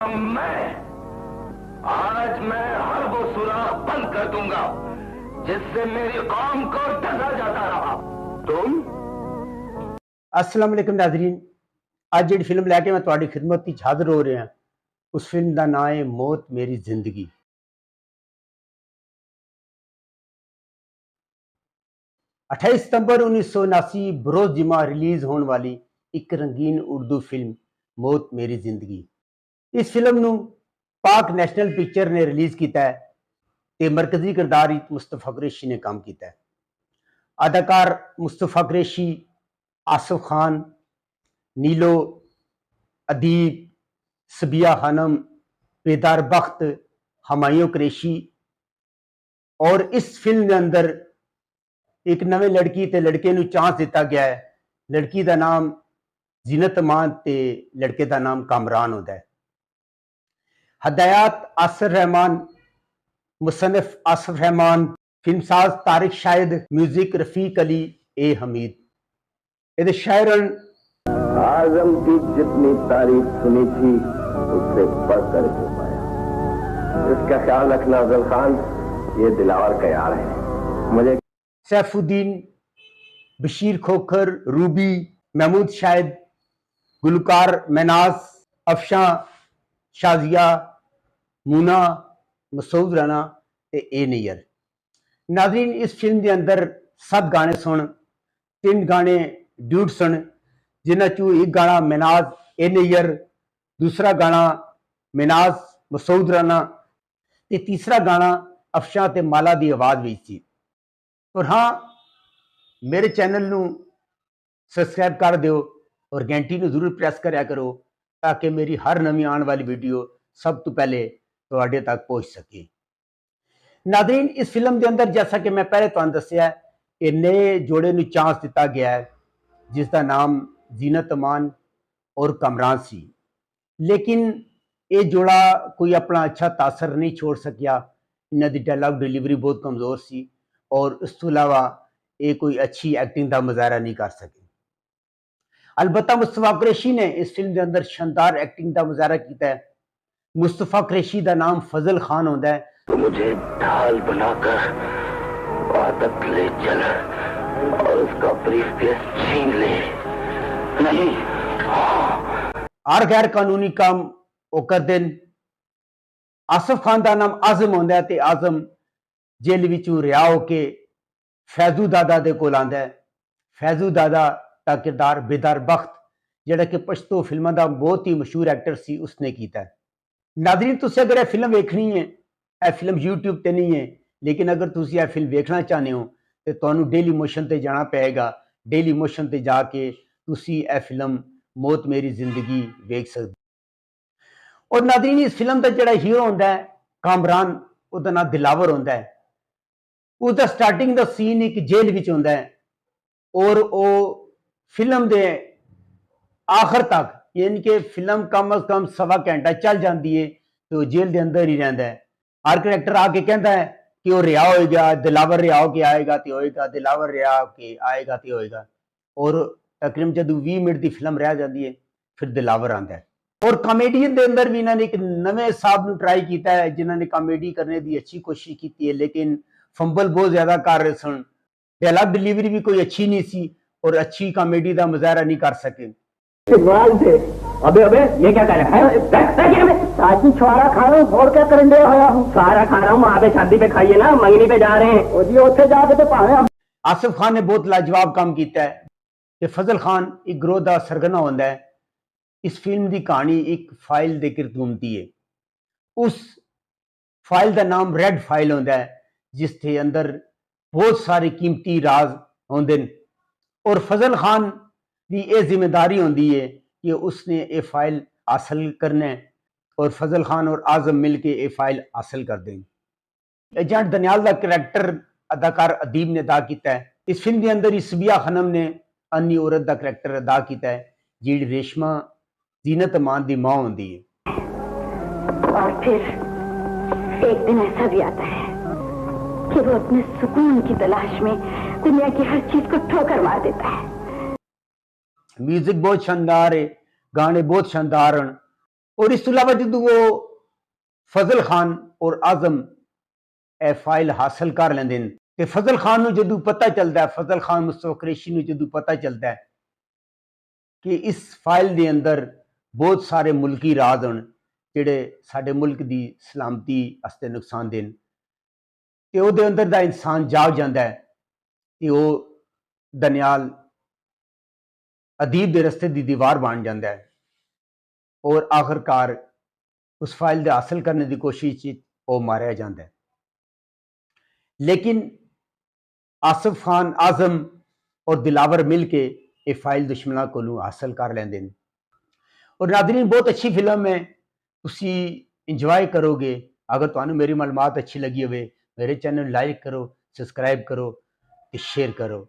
मैं आज मैं हर वो सुराख बंद कर दूंगा जिससे मेरी कौम को डरा जाता रहा। तुम अस्सलाम वालेकुम नाज़रीन, आज जी फिल्म लैके मैं तुहाडी खिदमत विच हाज़र हो रहा। उस फिल्म का नाम है मौत मेरी जिंदगी। अठाईस सितंबर 1979 बरोज़ जिमा रिलीज होने वाली एक रंगीन उर्दू फिल्म मौत मेरी जिंदगी। इस फिल्म नूं पाक नैशनल पिक्चर ने रिलीज किया है ते मरकजी किरदार विच मुस्तफा कुरैशी ने काम किया है। अदाकार मुस्तफा कुरैशी, आसिफ खान, नीलो, अदीब, सबिया खानम, बेदार बख्त, हमायूं कुरैशी। और इस फिल्म के अंदर एक नवे लड़की ते लड़के नूं चांस दिता गया है। लड़की का नाम जीनत अमान ते लड़के का नाम कामरान होता है। हदायत आसिर रहमान, मुसन्निफ आसिफ रहमान, फिल्मसाज तारिक शाहिद, म्यूजिक रफीक अली ए हमीद। ये शायरन आजम की जितनी तारीफ सुनी थी उससे बढ़कर हो पाया। इसका ख्याल रखना अफजल खान, ये दिलावर का यार है। मुझे सैफुद्दीन, बशीर खोखर, रूबी, महमूद शाहिद, गुलकार महनाज, अफशा, शाजिया, मुना, मसूद राना ते ए नैयर। नाज़रीन, इस फिल्म के अंदर 7 गाने सुन, 3 गाने ड्यूट सुन, जिन्हां चों एक गाना महनाज ए नैयर, दूसरा गाना महनाज मसूद राना ते तीसरा गाना अफशा ते माला की आवाज़ विच सी। और हाँ, मेरे चैनल नूं सबसक्राइब कर दिओ और घंटी नूं जरूर प्रेस करया करो ताकि मेरी हर नवी आने वाली वीडियो सब तो पहले तुहाडे तक पहुंच सके। नाज़रीन, इस फिल्म के अंदर जैसा कि मैं पहले तुहानूं दस्सिया कि नए जोड़े नूं चांस दिता गया है जिसका नाम जीनत अमान और कामरान सी। लेकिन ये जोड़ा कोई अपना अच्छा तासर नहीं छोड़ सकिया। इन्हां दी डायलॉग डिलीवरी बहुत कमज़ोर सी और इस तो इलावा ये कोई अच्छी एक्टिंग का मुजाहरा नहीं कर सके। अलबत्ता मुस्तफा कुरैशी ने इस फिल्म के अंदर शानदार एक्टिंग का मुजाहरा किया है। मुस्तफा कुरैशी का नाम फजल खान होता है। तो मुझे ढाल बनाकर वादत ले चल और उसका ब्रीफकेस छीन ले। नहीं, हर गैर कानूनी काम वो कर देन। आसिफ खान का नाम आजम होता है ते आजम जेल विचों रिहा होके फैजू दादा दे कोल आंदा है। फैजू दादा का किरदार बेदार बख्त, जिहड़ा कि पश्तो फिल्मां का बहुत ही मशहूर एक्टर सी, उसने किया है। नाज़रीन, तुसीं अगर यह फिल्म वेखनी है, यह फिल्म यूट्यूब ते नहीं है, लेकिन अगर तुसीं यह फिल्म वेखना चाहते हो तो तुहानूं डेली मोशन ते जाना पेगा। डेली मोशन ते जाके तुसीं यह फिल्म मौत मेरी जिंदगी वेख सकते। और नाज़रीन, इस फिल्म का जिहड़ा हीरो होंदा है कामरान, उसका नाम दिलावर होंदा है। उसका स्टार्टिंग का सीन एक जेल विच होंदा है और वो फिल्म के आखिर तक, यानी कि फिल्म कम अज कम सवा घंटा चल जाती है तो जेल के अंदर ही रहता है। हर करैक्टर आके कहता है कि वो रिहा होएगा, दिलावर रिहा होके आएगा तो होएगा, दिलावर रिहा होके आएगा तो होएगा। और तकरीबन जब 20 मिनट की फिल्म रह जाती है फिर दिलावर आता है। और कॉमेडियन के अंदर भी इन्होंने एक नवे हिसाब में ट्राई किया है, जिन्होंने कॉमेडी करने की अच्छी कोशिश की है, लेकिन फंबल बहुत ज्यादा कर रहे सन। डायलॉग डिलीवरी भी कोई अच्छी नहीं सी और अच्छी कॉमेडी का मुजाहरा नहीं कर सके। थे। अबे अबे ये क्या कर रहा है? साची छुआरा खा रहा हूँ और क्या करने होया हूँ। सारा खा रहा हूँ, वहां पे शादी पे खाइए ना, मंगनी पे जा रहे हैं। और जी उत्थे जाके तो भावे आसिफ खान ने बहुत लाजवाब काम किया है कि फजल खान एक ग्रोह का सरगना होता है। इस फिल्म की कहानी एक फाइल के किरत घूमती है। उस फाइल का नाम रेड फाइल होता है, जिसके अंदर बहुत सारे कीमती राज होंगे और फजल खान की यह जिम्मेदारी होती है कि उसने ये फाइल हासिल करना है और फजल खान और आजम मिल के ये फाइल हासिल कर दें। एजेंट दनियाल का करैक्टर अदाकार अदीब ने अदा किया है। इस फिल्म के अंदर सबिया खानम ने अन्य औरत का करैक्टर अदा किया है, जी रेशमा जीनत अमान की मां होती है। और फिर एक दिन ऐसा भी आता है कि वो अपने सुकून की तलाश में दुनिया की हर चीज को ठोकर मार देता है। म्यूजिक बहुत शानदार है, गाने बहुत शानदार हैं। और इस तो इलावा जो वो फजल खान और आजम ए फाइल हासिल कर लेंदे ने ते फजल खान नूं जदों पता चलता है, फजल खान मुस्तफा कुरैशी नूं जदों पता चलता है कि इस फाइल दे अंदर बहुत सारे मुल्की राज हन जिहड़े साडे मुल्क दी सलामती वास्ते नुकसानदेह न, ते ओहदे अंदर दा इंसान जाग जांदा है कि वो दनियाल अदीब दे रस्ते दी दीवार बन जाता है और आखिरकार उस फाइल दे हासिल करने की कोशिश च वो मारिया जाता है। लेकिन आसिफ खान, आजम और दिलावर मिल के ये फाइल दुश्मनों को हासिल कर लेंदे ने। और नाज़रीन, बहुत अच्छी फिल्म है, तुसी इंजॉय करोगे। अगर तुहानू मेरी मालूमात अच्छी लगी होवे, मेरे चैनल लाइक करो, सब्सक्राइब करो ते शेयर करो।